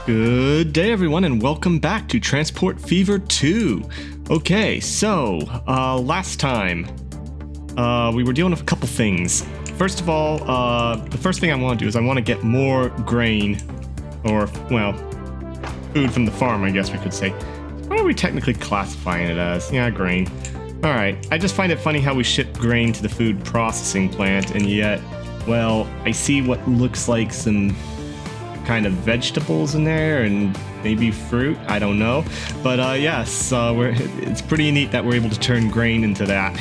Good day everyone and welcome back to Transport Fever 2. Okay, so last time we were dealing with a couple things. First of all, the first thing I want to do is I want to get more grain, or well, food from the farm, I guess we could say. What are we technically classifying it as? Yeah, grain. Alright, I just find it funny how we ship grain to the food processing plant and yet, well, I see what looks like some kind of vegetables in there and maybe fruit, I don't know, but yes, it's pretty neat that we're able to turn grain into that.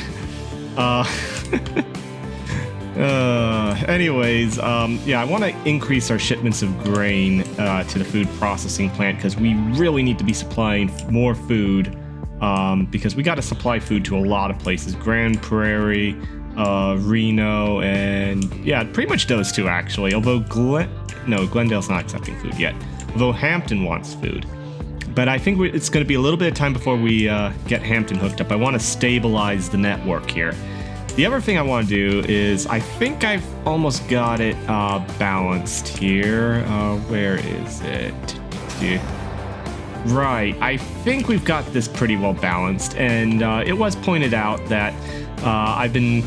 Anyways, yeah, I want to increase our shipments of grain to the food processing plant because we really need to be supplying more food, because we got to supply food to a lot of places. Grand Prairie, Reno, and yeah, pretty much those two actually, although Glendale's not accepting food yet, although Hampton wants food. But I think it's going to be a little bit of time before we get Hampton hooked up. I want to stabilize the network here. The other thing I want to do is, I think I've almost got it balanced here. Where is it? Right, I think we've got this pretty well balanced, and it was pointed out that I've been,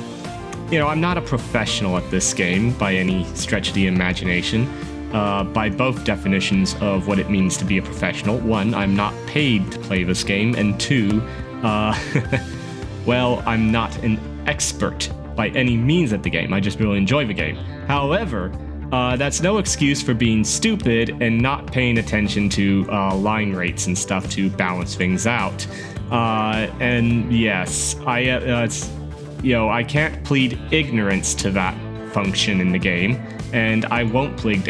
I'm not a professional at this game by any stretch of the imagination. By both definitions of what it means to be a professional. One, I'm not paid to play this game, and two, well, I'm not an expert by any means at the game. I just really enjoy the game. However, that's no excuse for being stupid and not paying attention to line rates and stuff to balance things out. And yes, I can't plead ignorance to that function in the game, and I won't plead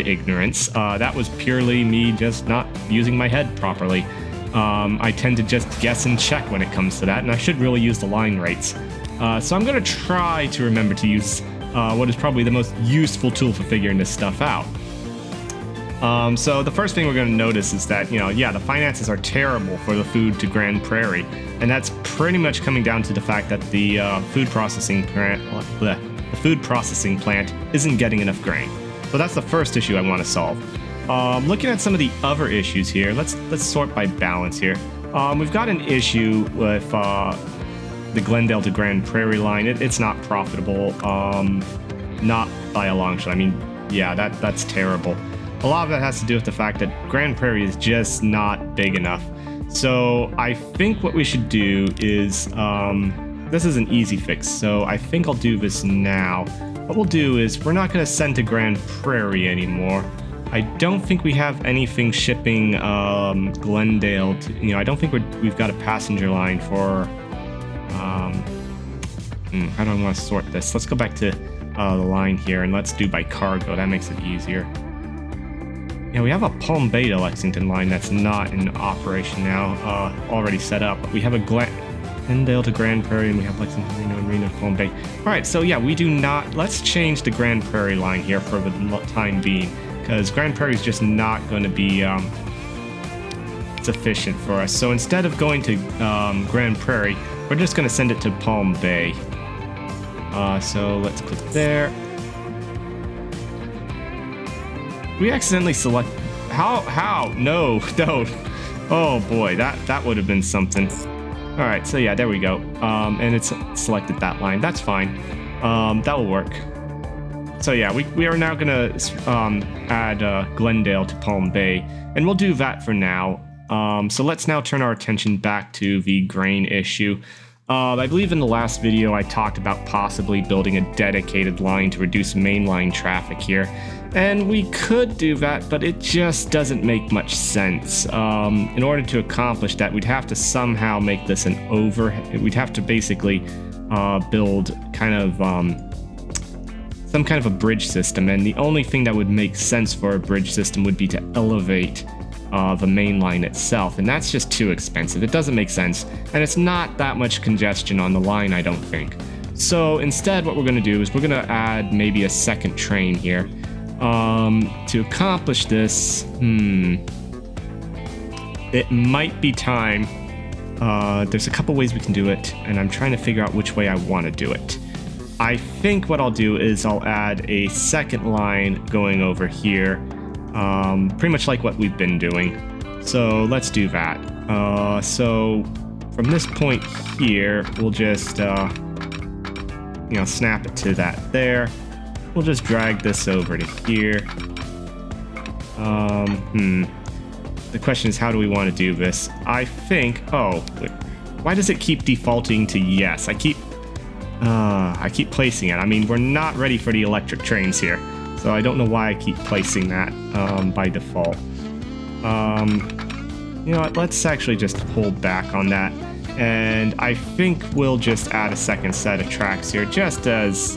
ignorance. That was purely me just not using my head properly. I tend to just guess and check when it comes to that, and I should really use the line rates. So I'm going to try to remember to use what is probably the most useful tool for figuring this stuff out. So the first thing we're going to notice is that, the finances are terrible for the food to Grand Prairie, and that's pretty much coming down to the fact that the food processing plant isn't getting enough grain. So that's the first issue I want to solve. Looking at some of the other issues here, let's sort by balance here. We've got an issue with the Glendale to Grand Prairie line. It's not profitable, not by a long shot. I mean, yeah, that's terrible. A lot of that has to do with the fact that Grand Prairie is just not big enough. So I think what we should do is, this is an easy fix, so I think I'll do this now. What we'll do is, we're not going to send to Grand Prairie anymore. I don't think we have anything shipping Glendale to, I don't think we've got a passenger line for, how do I want to sort this? Let's go back to the line here, and let's do by cargo. That makes it easier. Yeah, we have a Palm Bay to Lexington line that's not in operation now, already set up. But we have a Glendale to Grand Prairie, and we have Lexington, Reno, and Reno to Palm Bay. Alright, so yeah, we do not... Let's change the Grand Prairie line here for the time being, because Grand Prairie is just not going to be sufficient for us. So instead of going to Grand Prairie, we're just going to send it to Palm Bay. So let's click there. We accidentally select... How? No, don't. Oh boy, that would have been something. Alright, so yeah, there we go. And it's selected that line. That's fine. That will work. So yeah, we are now going to add Glendale to Palm Bay, and we'll do that for now. So let's now turn our attention back to the grain issue. I believe in the last video I talked about possibly building a dedicated line to reduce mainline traffic here. And we could do that, but it just doesn't make much sense. In order to accomplish that, we'd have to somehow make this an we'd have to basically build kind of some kind of a bridge system, and the only thing that would make sense for a bridge system would be to elevate the main line itself, and that's just too expensive. It doesn't make sense, and it's not that much congestion on the line, I don't think. So instead, what we're going to do is we're going to add maybe a second train here. To accomplish this, it might be time. There's a couple ways we can do it, and I'm trying to figure out which way I want to do it. I think what I'll do is I'll add a second line going over here, Pretty much like what we've been doing. So let's do that. So from this point here, we'll just, snap it to that there. We'll just drag this over to here. The question is, how do we want to do this? I think, why does it keep defaulting to yes? I keep placing it. I mean, we're not ready for the electric trains here, so I don't know why I keep placing that by default. You know what? Let's actually just hold back on that, and I think we'll just add a second set of tracks here, just as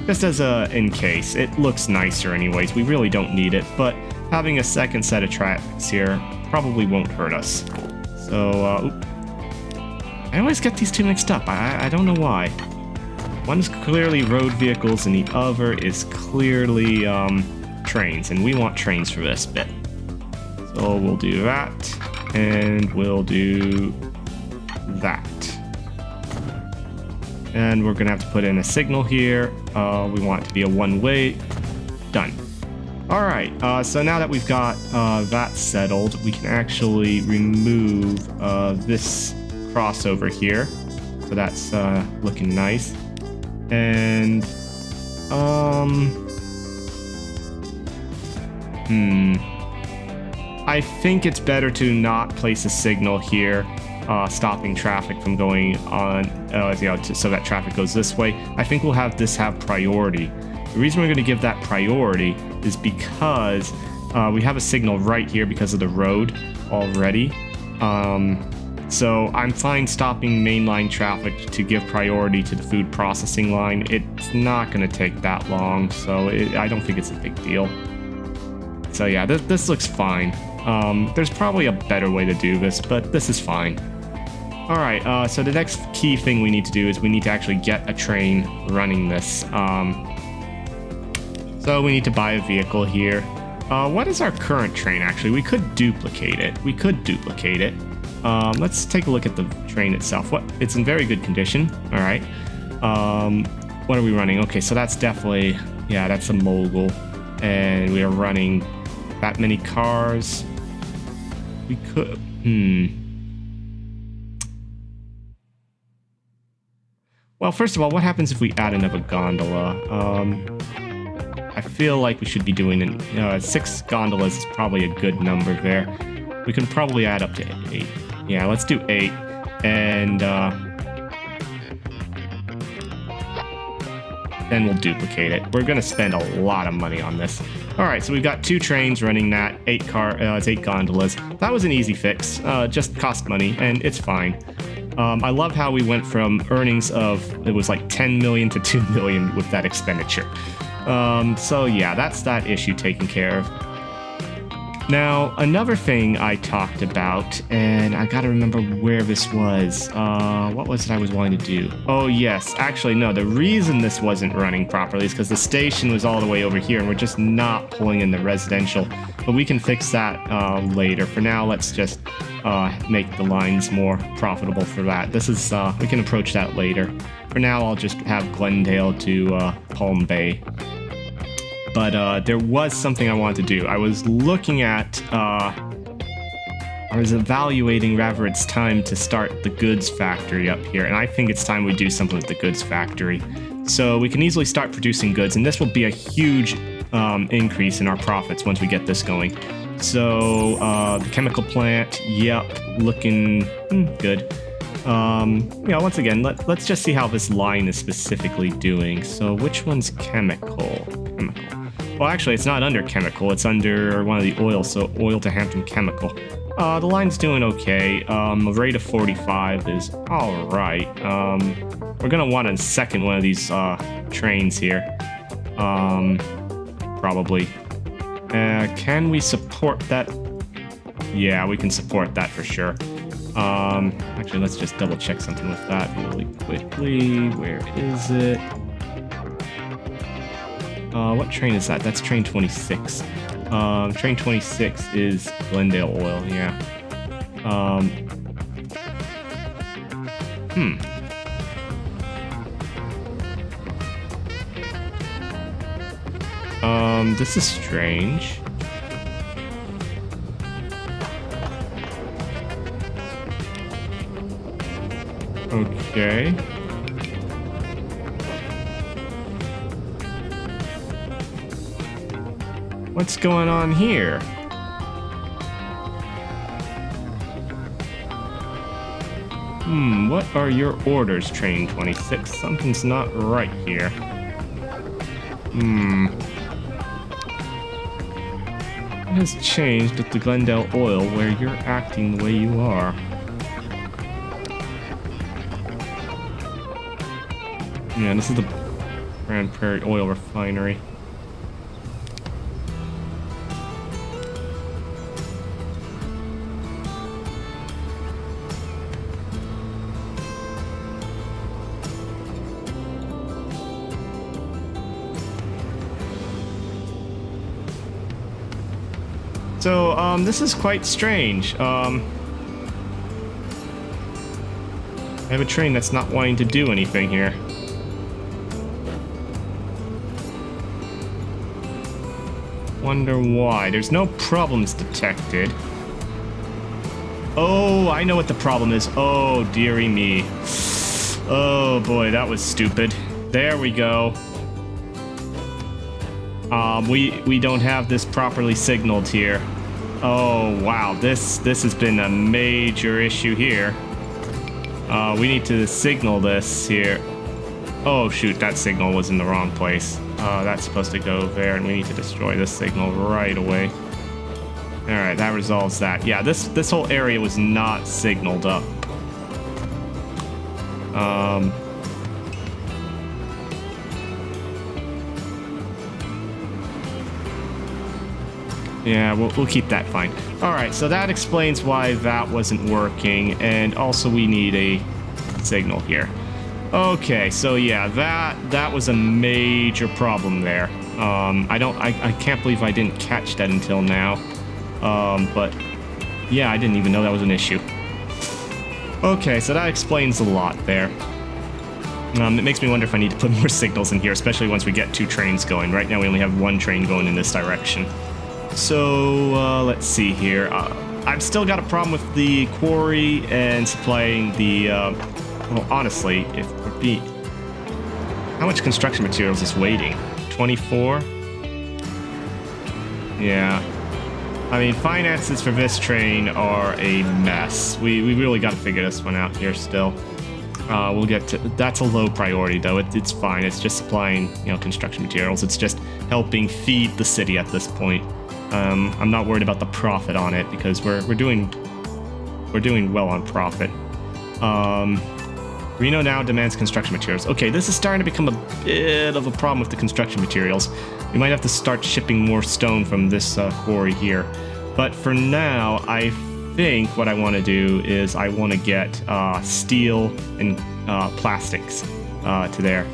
a in case. It looks nicer anyways. We really don't need it, but having a second set of tracks here probably won't hurt us. So, I always get these two mixed up. I don't know why. One's clearly road vehicles and the other is clearly trains, and we want trains for this bit. So we'll do that, and we'll do that. And we're gonna have to put in a signal here. We want it to be a one-way. Done. All right, so now that we've got that settled, we can actually remove this crossover here. So that's looking nice. And, I think it's better to not place a signal here, stopping traffic from going on, so that traffic goes this way. I think we'll have this have priority. The reason we're going to give that priority is because we have a signal right here because of the road already. So I'm fine stopping mainline traffic to give priority to the food processing line. It's not going to take that long, so I don't think it's a big deal. So yeah, this looks fine. There's probably a better way to do this, but this is fine. All right, so the next key thing we need to do is we need to actually get a train running this. So we need to buy a vehicle here. What is our current train, actually? We could duplicate it. Let's take a look at the train itself. It's in very good condition. All right. What are we running? Okay, so that's definitely, that's a mogul. And we are running that many cars. We could, Well, first of all, what happens if we add another gondola? I feel like we should be doing 6 gondolas is probably a good number there. We can probably add up to 8. Yeah, let's do 8. And then we'll duplicate it. We're going to spend a lot of money on this. All right, so we've got 2 trains running that, 8 gondolas. That was an easy fix, just cost money, and it's fine. I love how we went from earnings of, it was like 10 million to 2 million with that expenditure. So yeah, that's that issue taken care of. Now, another thing I talked about, and I gotta remember where this was. What was it I was wanting to do? Oh yes, actually no, the reason this wasn't running properly is because the station was all the way over here and we're just not pulling in the residential. But we can fix that later. For now, let's just make the lines more profitable for that. This is, we can approach that later. For now, I'll just have Glendale to Palm Bay. But there was something I wanted to do. I was looking at, I was evaluating rather it's time to start the goods factory up here, and I think it's time we do something with the goods factory. So we can easily start producing goods, and this will be a huge increase in our profits once we get this going. So the chemical plant, yep, looking good. Once again, let's just see how this line is specifically doing. So which one's chemical? Well, actually, it's not under chemical. It's under one of the oil, so oil to Hampton Chemical. The line's doing okay. A rate of 45 is all right. We're going to want a second one of these trains here. Probably. Can we support that? Yeah, we can support that for sure. Actually, let's just double check something with that really quickly. Where is it? What train is that? That's train 26. Train 26 is Glendale Oil, yeah. This is strange. Okay. What's going on here? What are your orders, Train 26? Something's not right here. What has changed at the Glendale Oil where you're acting the way you are? Yeah, this is the Grand Prairie Oil Refinery. So, this is quite strange. I have a train that's not wanting to do anything here. Wonder why. There's no problems detected. Oh, I know what the problem is. Oh, dearie me. Oh boy, that was stupid. There we go. We don't have this properly signaled here. Oh wow, this has been a major issue here. We need to signal this here. Oh shoot, that signal was in the wrong place. That's supposed to go there, and we need to destroy this signal right away. All right, that resolves that. Yeah, this whole area was not signaled up. Yeah, we'll keep that fine. All right, so that explains why that wasn't working, and also we need a signal here. Okay, so yeah, that was a major problem there. I can't believe I didn't catch that until now. But yeah, I didn't even know that was an issue. Okay, so that explains a lot there. It makes me wonder if I need to put more signals in here, especially once we get 2 trains going. Right now we only have 1 train going in this direction. So, let's see here. I've still got a problem with the quarry and supplying the, well, honestly, if we're being... How much construction materials is waiting? 24? Yeah. I mean, finances for this train are a mess. We really got to figure this one out here still. We'll get to... That's a low priority, though. It's fine. It's just supplying, construction materials. It's just helping feed the city at this point. I'm not worried about the profit on it because we're doing well on profit. Reno now demands construction materials. Okay, this is starting to become a bit of a problem with the construction materials. We might have to start shipping more stone from this quarry here. But for now, I think what I want to do is I want to get steel and plastics to there.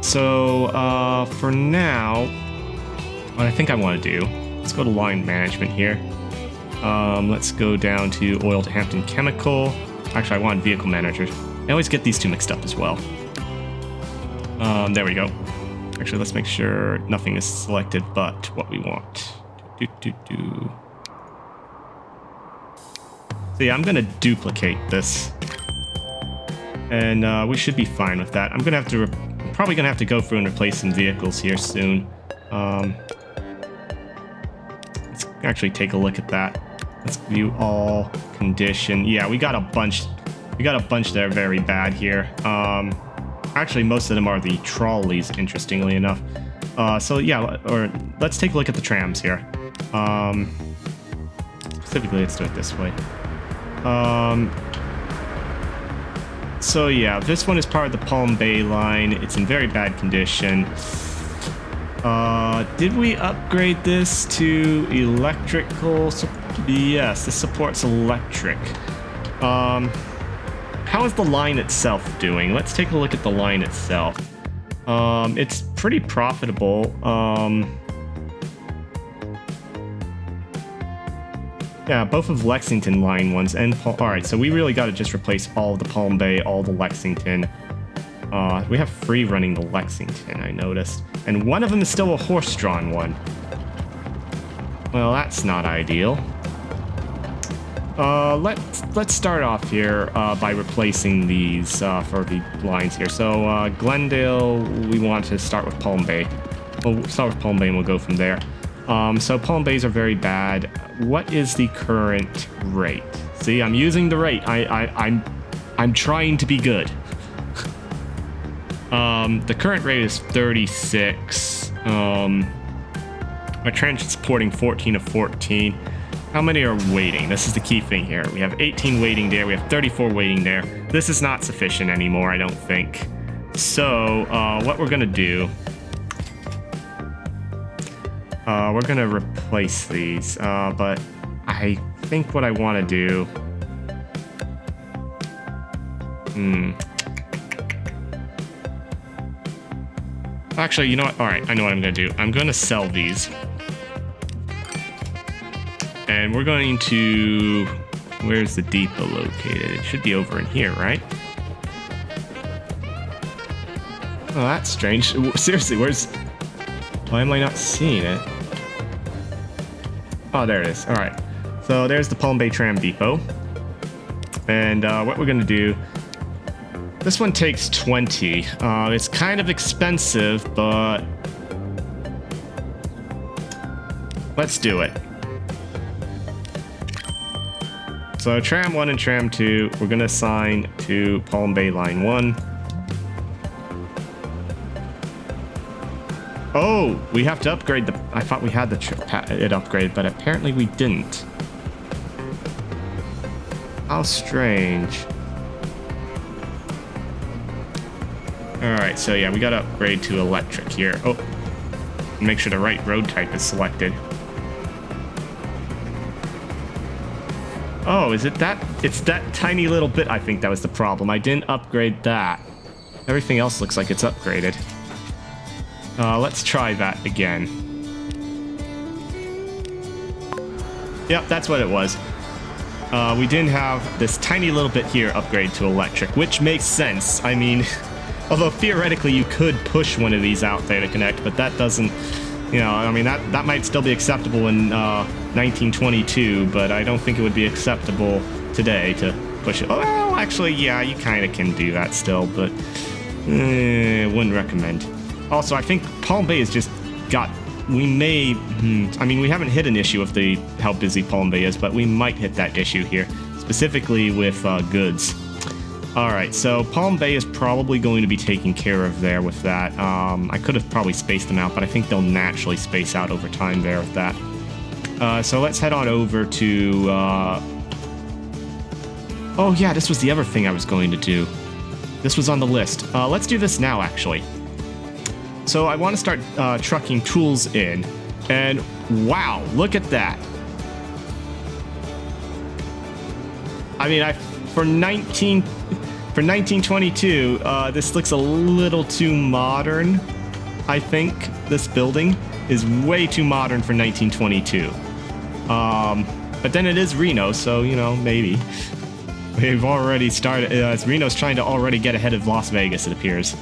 So for now, what I think I want to do, let's go to line management here. Let's go down to oil to Hampton Chemical. Actually, I want vehicle managers. I always get these 2 mixed up as well. There we go. Actually, let's make sure nothing is selected but what we want. So yeah, I'm gonna duplicate this, and we should be fine with that. I'm probably gonna have to go through and replace some vehicles here soon. Let's actually take a look at that. Let's view all condition. Yeah, we got a bunch. We got a bunch that are very bad here. Actually, most of them are the trolleys, interestingly enough. So yeah, or let's take a look at the trams here. Specifically, let's do it this way. So yeah, this one is part of the Palm Bay line. It's in very bad condition. Did we upgrade this to electrical? Yes, this supports electric. How is the line itself doing? Let's take a look at the line itself. It's pretty profitable. Yeah, both of Lexington line ones and alright, so we really got to just replace all of the Palm Bay, all the Lexington. We have free running the Lexington, I noticed. And one of them is still a horse-drawn one. Well, that's not ideal. Let's start off here by replacing these for the lines here. So Glendale, we want to start with Palm Bay. We'll start with Palm Bay and we'll go from there. So Palm Bays are very bad. What is the current rate? See, I'm using the rate. I'm trying to be good. The current rate is 36. Our transporting 14 of 14. How many are waiting? This is the key thing here. We have 18 waiting there. We have 34 waiting there. This is not sufficient anymore, I don't think. So, what we're gonna do... we're gonna replace these, but I think what I want to do... Actually, you know what? Alright, I know what I'm gonna do. I'm gonna sell these. And we're going to... Where's the depot located? It should be over in here, right? Oh, that's strange. Seriously, where's... Why am I not seeing it? Oh, there it is. Alright. So there's the Palm Bay Tram Depot. And what we're going to do... This one takes 20. It's kind of expensive, but... Let's do it. So Tram 1 and Tram 2, we're going to assign to Palm Bay Line 1. Oh, we have to upgrade the... I thought we had it upgraded, but apparently we didn't. How strange. Alright, so yeah, we got to upgrade to electric here. Oh, make sure the right road type is selected. Oh, is it that? It's that tiny little bit, I think that was the problem. I didn't upgrade that. Everything else looks like it's upgraded. Let's try that again. Yep, that's what it was. We didn't have this tiny little bit here upgrade to electric, which makes sense. I mean, although theoretically you could push one of these out there to connect, but that doesn't... You know, I mean, that might still be acceptable in 1922, but I don't think it would be acceptable today to push it. Oh, well, actually, yeah, you kind of can do that still, but wouldn't recommend. Also, I think Palm Bay has just got... We may... I mean, we haven't hit an issue with how busy Palm Bay is, but we might hit that issue here, specifically with goods. Alright, so Palm Bay is probably going to be taken care of there with that. I could have probably spaced them out, but I think they'll naturally space out over time there with that. So let's head on over to... Oh yeah, this was the other thing I was going to do. This was on the list. Let's do this now, actually. So I want to start trucking tools in, and wow, look at that. I mean, for 1922, this looks a little too modern. I think this building is way too modern for 1922. But then it is Reno, so, you know, maybe. We've already started... Reno's trying to already get ahead of Las Vegas, it appears.